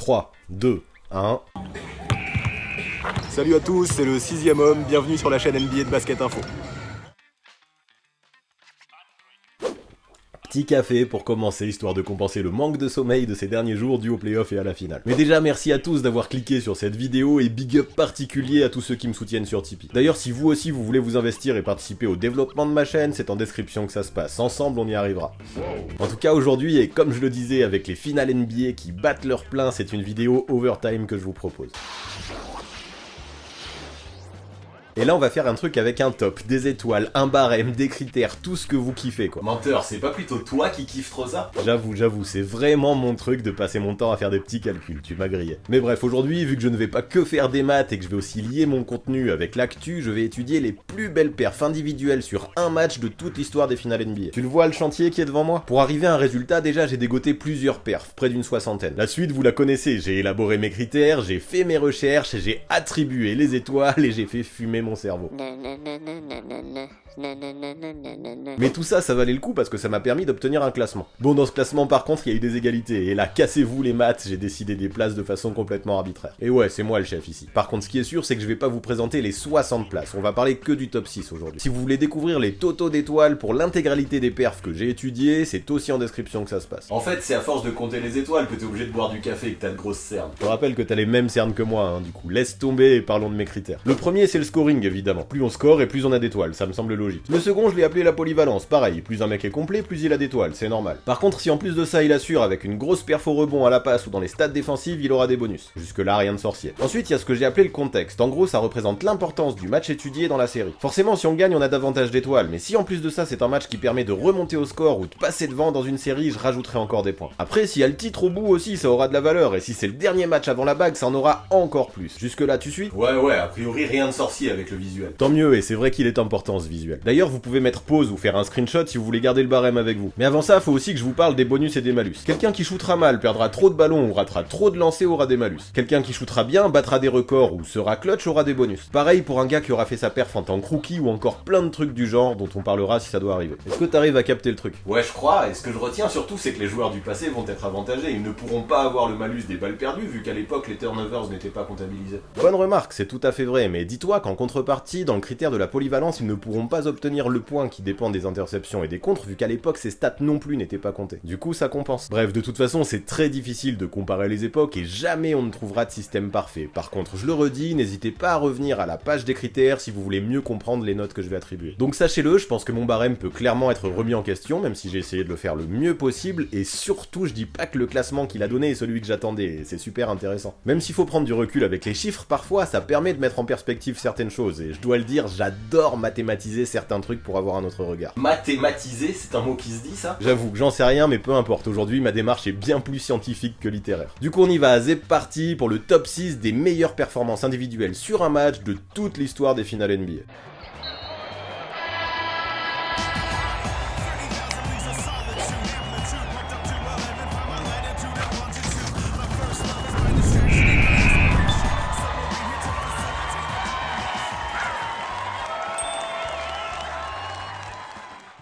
3, 2, 1... Salut à tous, c'est le 6ème homme, bienvenue sur la chaîne NBA de Basket Info. Petit café pour commencer, histoire de compenser le manque de sommeil de ces derniers jours dû aux playoffs et à la finale. Mais déjà, merci à tous d'avoir cliqué sur cette vidéo et big up particulier à tous ceux qui me soutiennent sur Tipeee. D'ailleurs, si vous aussi vous voulez vous investir et participer au développement de ma chaîne, c'est en description que ça se passe. Ensemble, on y arrivera. En tout cas, aujourd'hui, et comme je le disais avec les finales NBA qui battent leur plein, c'est une vidéo overtime que je vous propose. Et là on va faire un truc avec un top, des étoiles, un barème, des critères, tout ce que vous kiffez quoi. Menteur, c'est pas plutôt toi qui kiffes trop ça? J'avoue, c'est vraiment mon truc de passer mon temps à faire des petits calculs, tu m'as grillé. Mais bref, aujourd'hui, vu que je ne vais pas que faire des maths et que je vais aussi lier mon contenu avec l'actu, je vais étudier les plus belles perfs individuelles sur un match de toute l'histoire des finales NBA. Tu le vois le chantier qui est devant moi? Pour arriver à un résultat, déjà j'ai dégoté plusieurs perfs, près d'une soixantaine. La suite vous la connaissez, j'ai élaboré mes critères, j'ai fait mes recherches, j'ai attribué les étoiles et j'ai fait fumer mon cerveau. Mais tout ça, ça valait le coup parce que ça m'a permis d'obtenir un classement. Bon, dans ce classement par contre, il y a eu des égalités, et là, cassez-vous les maths, j'ai décidé des places de façon complètement arbitraire. Et ouais, c'est moi le chef ici. Par contre, ce qui est sûr, c'est que je vais pas vous présenter les 60 places, on va parler que du top 6 aujourd'hui. Si vous voulez découvrir les totaux d'étoiles pour l'intégralité des perfs que j'ai étudiés, c'est aussi en description que ça se passe. En fait, c'est à force de compter les étoiles que t'es obligé de boire du café et que t'as de grosses cernes. Je te rappelle que t'as les mêmes cernes que moi, hein, du coup, laisse tomber et parlons de mes critères. Le premier, c'est le scoring, évidemment. Plus on score et plus on a d'étoiles, ça me semble logique. Le second, je l'ai appelé la polyvalence, pareil, plus un mec est complet, plus il a d'étoiles, c'est normal. Par contre, si en plus de ça il assure avec une grosse perf au rebond, à la passe ou dans les stats défensives, il aura des bonus. Jusque là, rien de sorcier. Ensuite, il y a ce que j'ai appelé le contexte. En gros, ça représente l'importance du match étudié dans la série. Forcément, si on gagne, on a davantage d'étoiles, mais si en plus de ça c'est un match qui permet de remonter au score ou de passer devant dans une série, je rajouterai encore des points. Après, s'il y a le titre au bout aussi, ça aura de la valeur, et si c'est le dernier match avant la bague, ça en aura encore plus. Jusque là, tu suis? Ouais, a priori rien de sorcier avec le visuel. Tant mieux, et c'est vrai qu'il est important ce visuel. D'ailleurs, vous pouvez mettre pause ou faire un screenshot si vous voulez garder le barème avec vous. Mais avant ça, faut aussi que je vous parle des bonus et des malus. Quelqu'un qui shootera mal perdra trop de ballons ou ratera trop de lancers aura des malus. Quelqu'un qui shootera bien battra des records ou sera clutch aura des bonus. Pareil pour un gars qui aura fait sa perf en tant que rookie ou encore plein de trucs du genre dont on parlera si ça doit arriver. Est-ce que t'arrives à capter le truc? Ouais, je crois, et ce que je retiens surtout c'est que les joueurs du passé vont être avantagés. Ils ne pourront pas avoir le malus des balles perdues vu qu'à l'époque les turnovers n'étaient pas comptabilisés. Bonne remarque, c'est tout à fait vrai, mais dis-toi qu'en contrepartie, dans le critère de la polyvalence, ils ne pourront pas obtenir le point qui dépend des interceptions et des contres vu qu'à l'époque ces stats non plus n'étaient pas comptées. Du coup ça compense. Bref, de toute façon c'est très difficile de comparer les époques et jamais on ne trouvera de système parfait. Par contre, je le redis, n'hésitez pas à revenir à la page des critères si vous voulez mieux comprendre les notes que je vais attribuer. Donc sachez-le, je pense que mon barème peut clairement être remis en question, même si j'ai essayé de le faire le mieux possible, et surtout je dis pas que le classement qu'il a donné est celui que j'attendais, c'est super intéressant. Même s'il faut prendre du recul avec les chiffres, parfois ça permet de mettre en perspective certaines choses, et je dois le dire, j'adore mathématiser certains trucs pour avoir un autre regard. Mathématiser, c'est un mot qui se dit ça? J'avoue que j'en sais rien, mais peu importe, aujourd'hui ma démarche est bien plus scientifique que littéraire. Du coup on y va, c'est parti pour le top 6 des meilleures performances individuelles sur un match de toute l'histoire des finales NBA.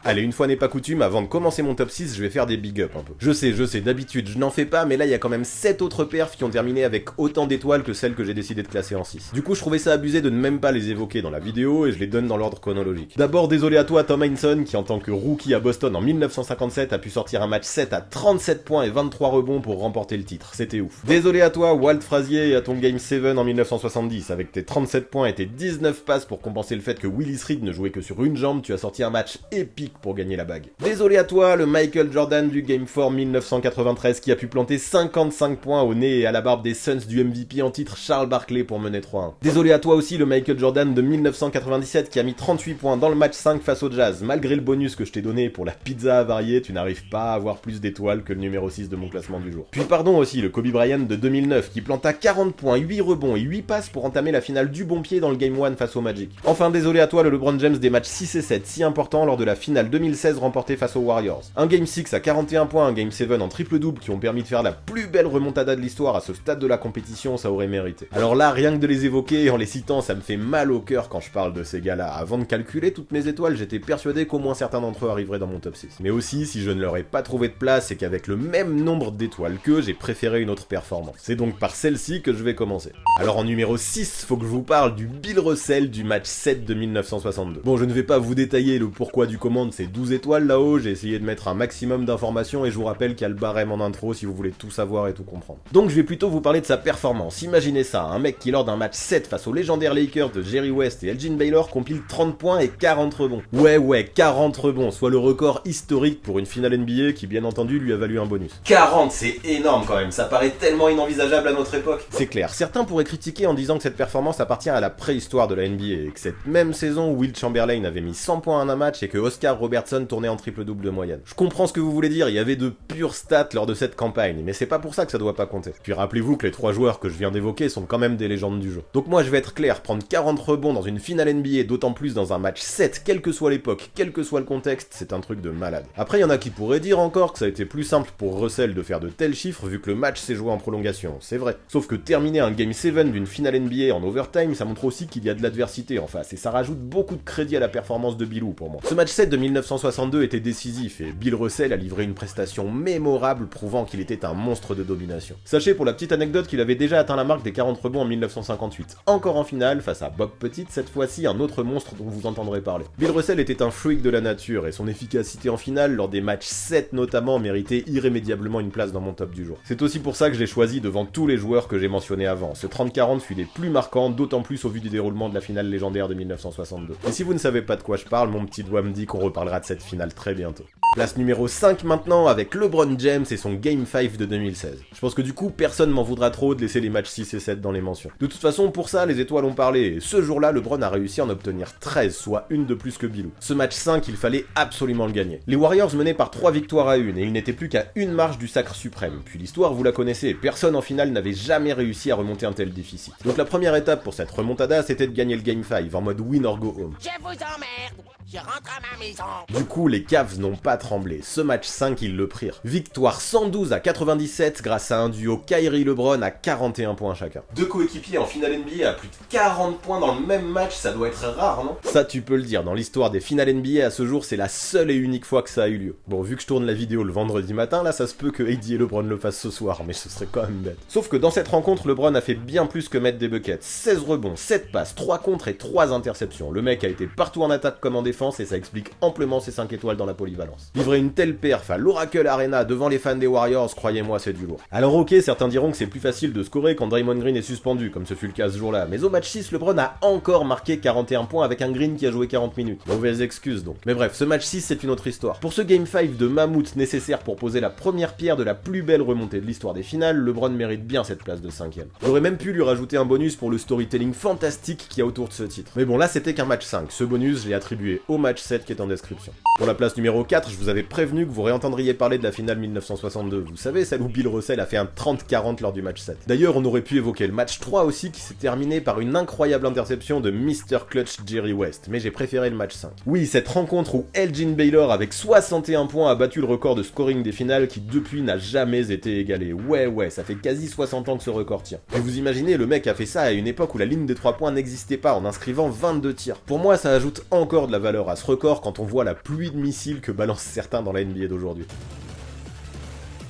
Allez, une fois n'est pas coutume, avant de commencer mon top 6, je vais faire des big up un peu. Je sais, d'habitude je n'en fais pas, mais là il y a quand même 7 autres perfs qui ont terminé avec autant d'étoiles que celles que j'ai décidé de classer en 6. Du coup je trouvais ça abusé de ne même pas les évoquer dans la vidéo et je les donne dans l'ordre chronologique. D'abord désolé à toi Tom Heinsohn qui en tant que rookie à Boston en 1957 a pu sortir un match 7 à 37 points et 23 rebonds pour remporter le titre, c'était ouf. Désolé à toi Walt Frazier et à ton Game 7 en 1970, avec tes 37 points et tes 19 passes pour compenser le fait que Willis Reed ne jouait que sur une jambe, tu as sorti un match épique pour gagner la bague. Désolé à toi, le Michael Jordan du Game 4 1993 qui a pu planter 55 points au nez et à la barbe des Suns du MVP en titre Charles Barkley pour mener 3-1. Désolé à toi aussi, le Michael Jordan de 1997 qui a mis 38 points dans le match 5 face au Jazz. Malgré le bonus que je t'ai donné pour la pizza avariée, tu n'arrives pas à avoir plus d'étoiles que le numéro 6 de mon classement du jour. Puis pardon aussi, le Kobe Bryant de 2009 qui planta 40 points, 8 rebonds et 8 passes pour entamer la finale du bon pied dans le Game 1 face au Magic. Enfin désolé à toi, le LeBron James des matchs 6 et 7 si importants lors de la finale 2016 remporté face aux Warriors. Un Game 6 à 41 points, un Game 7 en triple-double qui ont permis de faire la plus belle remontada de l'histoire à ce stade de la compétition, ça aurait mérité. Alors là, rien que de les évoquer en les citant, ça me fait mal au cœur quand je parle de ces gars-là. Avant de calculer toutes mes étoiles, j'étais persuadé qu'au moins certains d'entre eux arriveraient dans mon top 6. Mais aussi, si je ne leur ai pas trouvé de place, c'est qu'avec le même nombre d'étoiles qu'eux, j'ai préféré une autre performance. C'est donc par celle-ci que je vais commencer. Alors en numéro 6, faut que je vous parle du Bill Russell du match 7 de 1962. Bon, je ne vais pas vous détailler le pourquoi du comment de ces 12 étoiles là-haut, j'ai essayé de mettre un maximum d'informations et je vous rappelle qu'il y a le barème en intro si vous voulez tout savoir et tout comprendre. Donc je vais plutôt vous parler de sa performance. Imaginez ça, un mec qui lors d'un match 7 face aux légendaires Lakers de Jerry West et Elgin Baylor compile 30 points et 40 rebonds. Ouais, 40 rebonds, soit le record historique pour une finale NBA qui bien entendu lui a valu un bonus. 40, c'est énorme quand même, ça paraît tellement inenvisageable à notre époque. C'est clair, certains pourraient critiquer en disant que cette performance appartient à la préhistoire de la NBA et que cette même saison où Wilt Chamberlain avait mis 100 points en un match et que Oscar Robertson tournait en triple-double de moyenne. Je comprends ce que vous voulez dire, il y avait de pures stats lors de cette campagne, mais c'est pas pour ça que ça doit pas compter. Puis rappelez-vous que les 3 joueurs que je viens d'évoquer sont quand même des légendes du jeu. Donc moi je vais être clair, prendre 40 rebonds dans une finale NBA, d'autant plus dans un match 7, quelle que soit l'époque, quel que soit le contexte, c'est un truc de malade. Après il y en a qui pourraient dire encore que ça a été plus simple pour Russell de faire de tels chiffres vu que le match s'est joué en prolongation, c'est vrai. Sauf que terminer un Game 7 d'une finale NBA en overtime, ça montre aussi qu'il y a de l'adversité en face, et ça rajoute beaucoup de crédit à la performance de Bilou pour moi. Ce match 7 de 1962 était décisif, et Bill Russell a livré une prestation mémorable prouvant qu'il était un monstre de domination. Sachez pour la petite anecdote qu'il avait déjà atteint la marque des 40 rebonds en 1958, encore en finale, face à Bob Pettit, cette fois-ci un autre monstre dont vous entendrez parler. Bill Russell était un freak de la nature, et son efficacité en finale, lors des matchs 7 notamment, méritait irrémédiablement une place dans mon top du jour. C'est aussi pour ça que je l'ai choisi devant tous les joueurs que j'ai mentionnés avant. Ce 30-40 fut des plus marquants, d'autant plus au vu du déroulement de la finale légendaire de 1962. Et si vous ne savez pas de quoi je parle, mon petit doigt me dit qu'on reparlera de cette finale très bientôt. Place numéro 5 maintenant avec LeBron James et son Game 5 de 2016. Je pense que du coup personne m'en voudra trop de laisser les matchs 6 et 7 dans les mentions. De toute façon pour ça les étoiles ont parlé et ce jour-là LeBron a réussi à en obtenir 13, soit une de plus que Bilou. Ce match 5 il fallait absolument le gagner. Les Warriors menaient par 3 victoires à 1 et il n'était plus qu'à une marche du sacre suprême. Puis l'histoire vous la connaissez, personne en finale n'avait jamais réussi à remonter un tel déficit. Donc la première étape pour cette remontada c'était de gagner le Game 5 en mode win or go home. Je vous emmerde, je rentre à ma maison. Du coup, les Cavs n'ont pas tremblé. Ce match 5, ils le prirent. Victoire 112 à 97 grâce à un duo Kyrie-LeBron à 41 points chacun. Deux coéquipiers en finale NBA à plus de 40 points dans le même match, ça doit être rare, non? Ça, tu peux le dire. Dans l'histoire des finales NBA à ce jour, c'est la seule et unique fois que ça a eu lieu. Bon, vu que je tourne la vidéo le vendredi matin, là, ça se peut que AD et LeBron le fassent ce soir, mais ce serait quand même bête. Sauf que dans cette rencontre, LeBron a fait bien plus que mettre des buckets. 16 rebonds, 7 passes, 3 contres et 3 interceptions. Le mec a été partout en attaque comme en défense et ça explique amplement ses 5 étoiles dans la polyvalence. Livrer une telle perf à l'Oracle Arena devant les fans des Warriors, croyez-moi, c'est du lourd. Alors ok, certains diront que c'est plus facile de scorer quand Draymond Green est suspendu, comme ce fut le cas ce jour-là, mais au match 6, LeBron a encore marqué 41 points avec un Green qui a joué 40 minutes. Mauvaise excuse donc. Mais bref, ce match 6, c'est une autre histoire. Pour ce Game 5 de mammouth nécessaire pour poser la première pierre de la plus belle remontée de l'histoire des finales, LeBron mérite bien cette place de 5ème. J'aurais même pu lui rajouter un bonus pour le storytelling fantastique qu'il y a autour de ce titre. Mais bon, là c'était qu'un match 5. Ce bonus, je l'ai attribué au match 7 qui est en description. Pour la place numéro 4, je vous avais prévenu que vous réentendriez parler de la finale 1962. Vous savez, celle où Bill Russell a fait un 30-40 lors du match 7. D'ailleurs, on aurait pu évoquer le match 3 aussi qui s'est terminé par une incroyable interception de Mr. Clutch Jerry West, mais j'ai préféré le match 5. Oui, cette rencontre où Elgin Baylor avec 61 points a battu le record de scoring des finales qui depuis n'a jamais été égalé. Ouais, ça fait quasi 60 ans que ce record tient. Et vous imaginez, le mec a fait ça à une époque où la ligne des 3 points n'existait pas en inscrivant 22 tirs. Pour moi, ça ajoute encore de la valeur à ce record quand on voit la pluie de missiles que balancent certains dans la NBA d'aujourd'hui.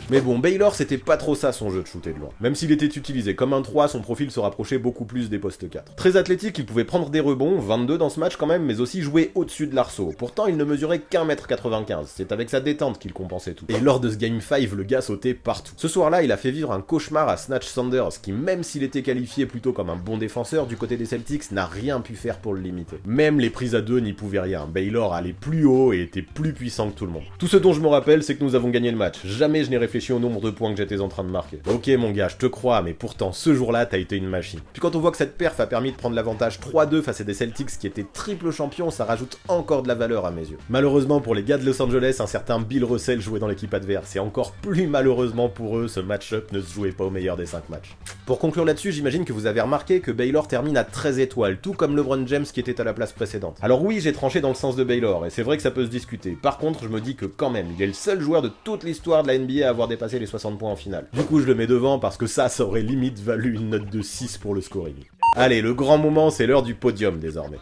Mais bon, Baylor c'était pas trop ça son jeu de shooter de loin. Même s'il était utilisé comme un 3, son profil se rapprochait beaucoup plus des postes 4. Très athlétique, il pouvait prendre des rebonds, 22 dans ce match quand même, mais aussi jouer au-dessus de l'arceau. Pourtant, il ne mesurait qu'1m95, c'est avec sa détente qu'il compensait tout. Et lors de ce Game 5, le gars sautait partout. Ce soir-là, il a fait vivre un cauchemar à Snatch Sanders, qui même s'il était qualifié plutôt comme un bon défenseur du côté des Celtics, n'a rien pu faire pour le limiter. Même les prises à 2 n'y pouvaient rien, Baylor allait plus haut et était plus puissant que tout le monde. Tout ce dont je me rappelle, c'est que nous avons gagné le match. Jamais je n'ai réfléchi réfléchis au nombre de points que j'étais en train de marquer. Ok mon gars, je te crois, mais pourtant ce jour-là, t'as été une machine. Puis quand on voit que cette perf a permis de prendre l'avantage 3-2 face à des Celtics qui étaient triple champions, ça rajoute encore de la valeur à mes yeux. Malheureusement pour les gars de Los Angeles, un certain Bill Russell jouait dans l'équipe adverse, et encore plus malheureusement pour eux, ce match-up ne se jouait pas au meilleur des 5 matchs. Pour conclure là-dessus, j'imagine que vous avez remarqué que Baylor termine à 13 étoiles, tout comme LeBron James qui était à la place précédente. Alors oui, j'ai tranché dans le sens de Baylor, et c'est vrai que ça peut se discuter. Par contre, je me dis que quand même, il est le seul joueur de toute l'histoire de la NBA à avoir dépassé les 60 points en finale. Du coup, je le mets devant parce que ça aurait limite valu une note de 6 pour le scoring. Allez, le grand moment, c'est l'heure du podium désormais.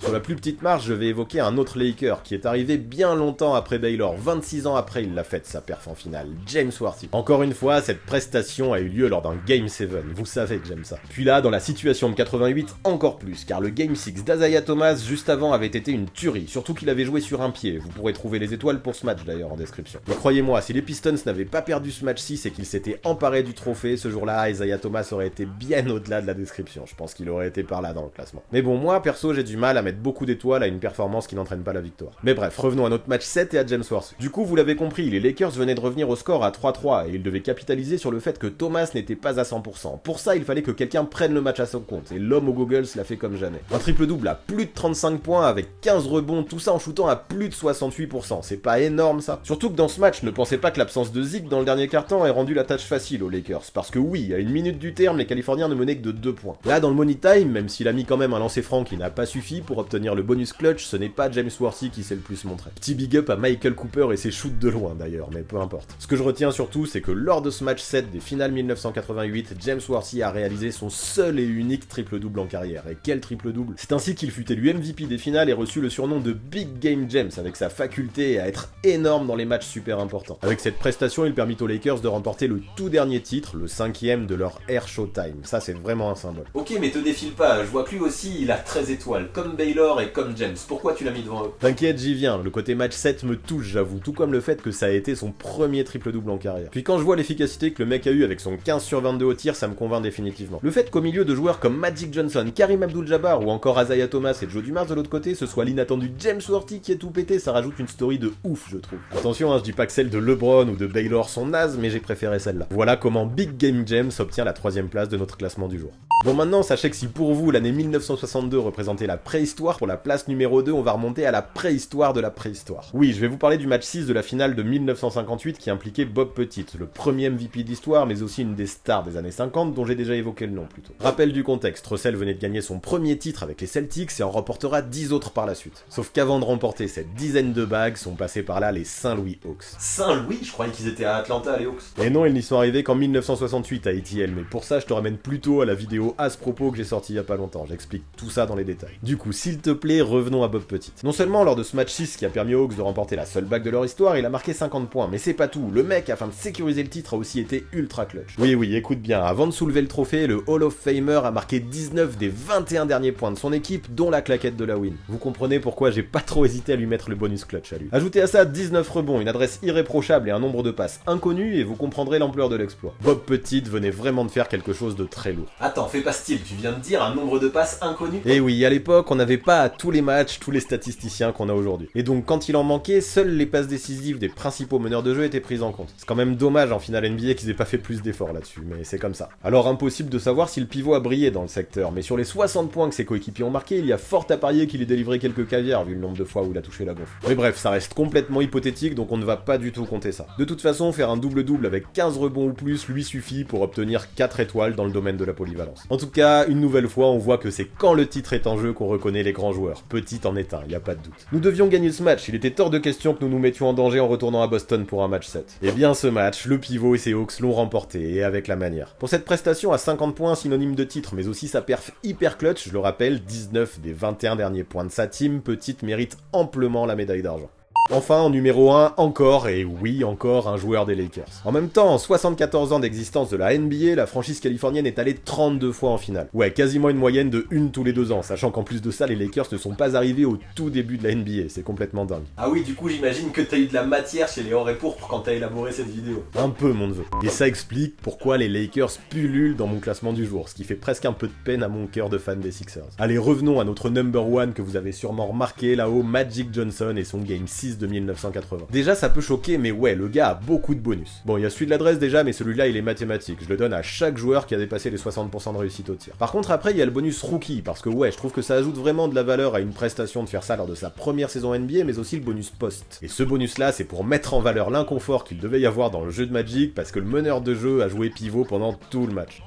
Sur la plus petite marche, je vais évoquer un autre Laker qui est arrivé bien longtemps après Baylor, 26 ans après il l'a fait sa perf en finale, James Worthy. Encore une fois, cette prestation a eu lieu lors d'un Game 7, vous savez que j'aime ça. Puis là, dans la situation de 88, encore plus, car le Game 6 d'Isaiah Thomas juste avant avait été une tuerie, surtout qu'il avait joué sur un pied, vous pourrez trouver les étoiles pour ce match d'ailleurs en description. Mais croyez-moi, si les Pistons n'avaient pas perdu ce match 6 et qu'ils s'étaient emparés du trophée, ce jour-là, Isaiah Thomas aurait été bien au-delà de la description, je pense qu'il aurait été par là dans le classement. Mais bon, moi perso, j'ai du mal à mettre beaucoup d'étoiles à une performance qui n'entraîne pas la victoire. Mais bref, revenons à notre match 7 et à James Worthy. Du coup, vous l'avez compris, les Lakers venaient de revenir au score à 3-3 et ils devaient capitaliser sur le fait que Thomas n'était pas à 100%. Pour ça, il fallait que quelqu'un prenne le match à son compte et l'homme aux goggles l'a fait comme jamais. Un triple-double à plus de 35 points avec 15 rebonds, tout ça en shootant à plus de 68%. C'est pas énorme ça? Surtout que dans ce match, ne pensez pas que l'absence de Zeke dans le dernier quart-temps ait rendu la tâche facile aux Lakers. Parce que oui, à une minute du terme, les Californiens ne menaient que de 2 points. Là, dans le money time, même s'il a mis quand même un lancer franc qui n'a pas suffi pour obtenir le bonus clutch, ce n'est pas James Worthy qui s'est le plus montré. Petit big up à Michael Cooper et ses shoots de loin d'ailleurs, mais peu importe. Ce que je retiens surtout, c'est que lors de ce match 7 des finales 1988, James Worthy a réalisé son seul et unique triple-double en carrière. Et quel triple-double! C'est ainsi qu'il fut élu MVP des finales et reçu le surnom de Big Game James, avec sa faculté à être énorme dans les matchs super importants. Avec cette prestation, il permit aux Lakers de remporter le tout dernier titre, le 5e de leur Air Showtime. Ça, c'est vraiment un symbole. Ok, mais te défile pas, je vois que lui aussi, il a 13 étoiles, comme Baylor et comme James. Pourquoi tu l'as mis devant eux? T'inquiète, j'y viens, le côté match 7 me touche, j'avoue, tout comme le fait que ça a été son premier triple-double en carrière. Puis quand je vois l'efficacité que le mec a eu avec son 15 sur 22 au tir, ça me convainc définitivement. Le fait qu'au milieu de joueurs comme Magic Johnson, Karim Abdul-Jabbar ou encore Isaiah Thomas et Joe Dumars de l'autre côté, ce soit l'inattendu James Worthy qui est tout pété, ça rajoute une story de ouf, je trouve. Attention, hein, je dis pas que celles de LeBron ou de Baylor sont nazes, mais j'ai préféré celle-là. Voilà comment Big Game James obtient la 3ème place de notre classement du jour. Bon, maintenant, sachez que si pour vous, l'année 1962 représentait la préhistoire, pour la place numéro 2, on va remonter à la préhistoire de la préhistoire. Oui, je vais vous parler du match 6 de la finale de 1958 qui impliquait Bob Pettit, le premier MVP d'histoire, mais aussi une des stars des années 50 dont j'ai déjà évoqué le nom plutôt. Rappel du contexte, Russell venait de gagner son premier titre avec les Celtics et en remportera 10 autres par la suite. Sauf qu'avant de remporter cette dizaine de bagues, sont passés par là les Saint-Louis Hawks. Saint-Louis? Je croyais qu'ils étaient à Atlanta, les Hawks. Et non, ils n'y sont arrivés qu'en 1968 à ATL, mais pour ça, je te ramène plutôt à la vidéo à ce propos que j'ai sorti il y a pas longtemps, j'explique tout ça dans les détails. Du coup, s'il te plaît, revenons à Bob Pettit. Non seulement lors de ce match 6 qui a permis aux Hawks de remporter la seule bague de leur histoire, il a marqué 50 points, mais c'est pas tout, le mec, afin de sécuriser le titre, a aussi été ultra clutch. Oui, écoute bien, avant de soulever le trophée, le Hall of Famer a marqué 19 des 21 derniers points de son équipe, dont la claquette de la win. Vous comprenez pourquoi j'ai pas trop hésité à lui mettre le bonus clutch à lui. Ajoutez à ça 19 rebonds, une adresse irréprochable et un nombre de passes inconnu, et vous comprendrez l'ampleur de l'exploit. Bob Pettit venait vraiment de faire quelque chose de très lourd. Attends, fais pas style, tu viens de dire un nombre de passes inconnu? Eh oui, à l'époque, on n'avait pas à tous les matchs tous les statisticiens qu'on a aujourd'hui. Et donc, quand il en manquait, seules les passes décisives des principaux meneurs de jeu étaient prises en compte. C'est quand même dommage en finale NBA qu'ils aient pas fait plus d'efforts là-dessus, mais c'est comme ça. Alors, impossible de savoir si le pivot a brillé dans le secteur, mais sur les 60 points que ses coéquipiers ont marqués, il y a fort à parier qu'il ait délivré quelques caviars, vu le nombre de fois où il a touché la gonfle. Mais bref, ça reste complètement hypothétique, donc on ne va pas du tout compter ça. De toute façon, faire un double-double avec 15 rebonds ou plus lui suffit pour obtenir 4 étoiles dans le domaine de la polyvalence. En tout cas, une nouvelle fois, on voit que c'est quand le titre est en jeu qu'on reconnaît les grands joueurs. Petit en est un, y a pas de doute. Nous devions gagner ce match, il était hors de question que nous nous mettions en danger en retournant à Boston pour un match 7. Et bien ce match, le pivot et ses Hawks l'ont remporté, et avec la manière. Pour cette prestation à 50 points, synonyme de titre, mais aussi sa perf hyper clutch, je le rappelle, 19 des 21 derniers points de sa team, Pettit mérite amplement la médaille d'argent. Enfin, en numéro 1, encore, et oui, encore un joueur des Lakers. En même temps, en 74 ans d'existence de la NBA, la franchise californienne est allée 32 fois en finale. Ouais, quasiment une moyenne de 1 tous les 2 ans, sachant qu'en plus de ça, les Lakers ne sont pas arrivés au tout début de la NBA, c'est complètement dingue. Ah oui, du coup, j'imagine que t'as eu de la matière chez les Or et Pourpres quand t'as élaboré cette vidéo. Un peu, mon neveu. Et ça explique pourquoi les Lakers pullulent dans mon classement du jour, ce qui fait presque un peu de peine à mon cœur de fan des Sixers. Allez, revenons à notre number 1 que vous avez sûrement remarqué là-haut, Magic Johnson et son Game 6 de 1980. Déjà ça peut choquer, mais ouais, le gars a beaucoup de bonus. Bon, il y a celui de l'adresse déjà, mais celui-là il est mathématique. Je le donne à chaque joueur qui a dépassé les 60% de réussite au tir. Par contre après il y a le bonus rookie, parce que ouais, je trouve que ça ajoute vraiment de la valeur à une prestation de faire ça lors de sa première saison NBA, mais aussi le bonus post. Et ce bonus là, c'est pour mettre en valeur l'inconfort qu'il devait y avoir dans le jeu de Magic, parce que le meneur de jeu a joué pivot pendant tout le match.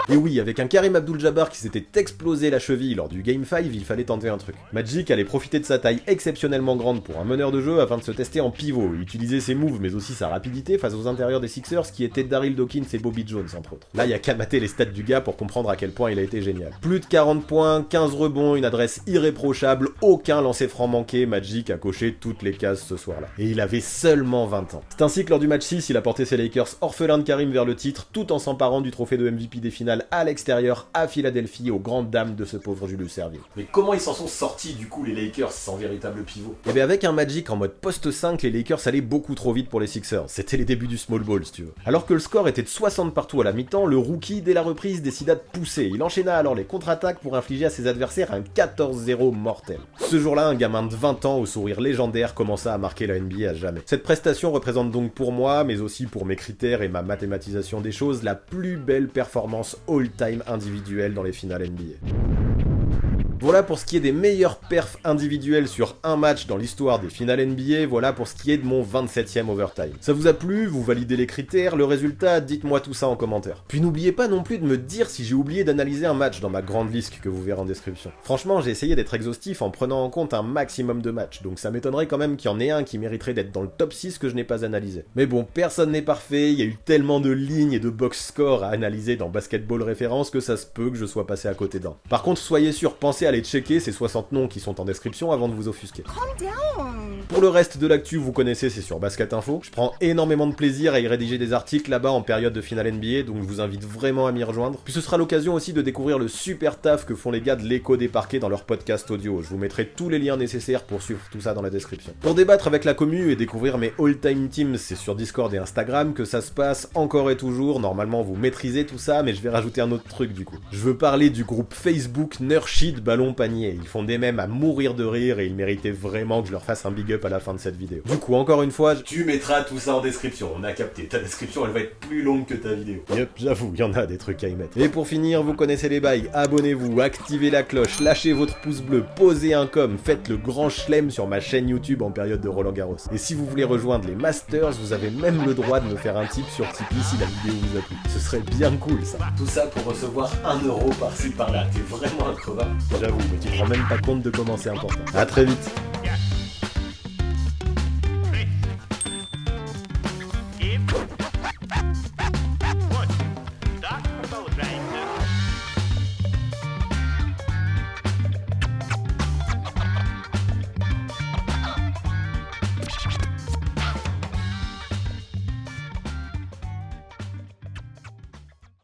Et oui, avec un Karim Abdul-Jabbar qui s'était explosé la cheville lors du Game 5, il fallait tenter un truc. Magic allait profiter de sa taille exceptionnellement grande pour un meneur de jeu afin de se tester en pivot, utiliser ses moves mais aussi sa rapidité face aux intérieurs des Sixers qui étaient Daryl Dawkins et Bobby Jones entre autres. Là, il y a qu'à mater les stats du gars pour comprendre à quel point il a été génial. Plus de 40 points, 15 rebonds, une adresse irréprochable, aucun lancer franc manqué, Magic a coché toutes les cases ce soir-là. Et il avait seulement 20 ans. C'est ainsi que lors du match 6, il a porté ses Lakers orphelins de Karim vers le titre, tout en s'emparant du trophée de MVP des finales à l'extérieur, à Philadelphie, aux grandes dames de ce pauvre Julius Erving. Mais comment ils s'en sont sortis du coup les Lakers sans véritable pivot? Et bien avec un Magic en mode post 5, les Lakers allaient beaucoup trop vite pour les Sixers. C'était les débuts du small ball si tu veux. Alors que le score était de 60 partout à la mi-temps, le rookie dès la reprise décida de pousser. Il enchaîna alors les contre-attaques pour infliger à ses adversaires un 14-0 mortel. Ce jour-là, un gamin de 20 ans au sourire légendaire commença à marquer la NBA à jamais. Cette prestation représente donc pour moi, mais aussi pour mes critères et ma mathématisation des choses, la plus belle performance all-time individuelle dans les finales NBA. Voilà pour ce qui est des meilleurs perfs individuels sur un match dans l'histoire des finales NBA, voilà pour ce qui est de mon 27e overtime. Ça vous a plu? Vous validez les critères? Le résultat? Dites-moi tout ça en commentaire. Puis n'oubliez pas non plus de me dire si j'ai oublié d'analyser un match dans ma grande liste que vous verrez en description. Franchement, j'ai essayé d'être exhaustif en prenant en compte un maximum de matchs, donc ça m'étonnerait quand même qu'il y en ait un qui mériterait d'être dans le top 6 que je n'ai pas analysé. Mais bon, personne n'est parfait, il y a eu tellement de lignes et de box score à analyser dans Basketball Référence que ça se peut que je sois passé à côté d'un. Par contre, soyez sûr, pensez à aller checker ces 60 noms qui sont en description avant de vous offusquer. Pour le reste de l'actu, vous connaissez, c'est sur Basket Info. Je prends énormément de plaisir à y rédiger des articles là-bas en période de finale NBA, donc je vous invite vraiment à m'y rejoindre. Puis ce sera l'occasion aussi de découvrir le super taf que font les gars de l'écho des parquets dans leur podcast audio. Je vous mettrai tous les liens nécessaires pour suivre tout ça dans la description. Pour débattre avec la commu et découvrir mes all-time teams, c'est sur Discord et Instagram que ça se passe encore et toujours. Normalement, vous maîtrisez tout ça, mais je vais rajouter un autre truc du coup. Je veux parler du groupe Facebook Nurshid Ballon Panier. Ils font des mèmes à mourir de rire et ils méritaient vraiment que je leur fasse un big up à la fin de cette vidéo. Du coup, encore une fois, Tu mettras tout ça en description, on a capté. Ta description elle va être plus longue que ta vidéo. Yep, j'avoue, il y en a des trucs à y mettre. Et pour finir, vous connaissez les bails, abonnez-vous, activez la cloche, lâchez votre pouce bleu, posez un com, faites le grand chelem sur ma chaîne YouTube en période de Roland Garros. Et si vous voulez rejoindre les Masters, vous avez même le droit de me faire un tip sur Tipeee si la vidéo vous a plu. Ce serait bien cool ça. Tout ça pour recevoir 1 euro par-ci par-là. T'es vraiment un crevard. J'avoue, mais tu te rends même pas compte de comment c'est important. À très vite.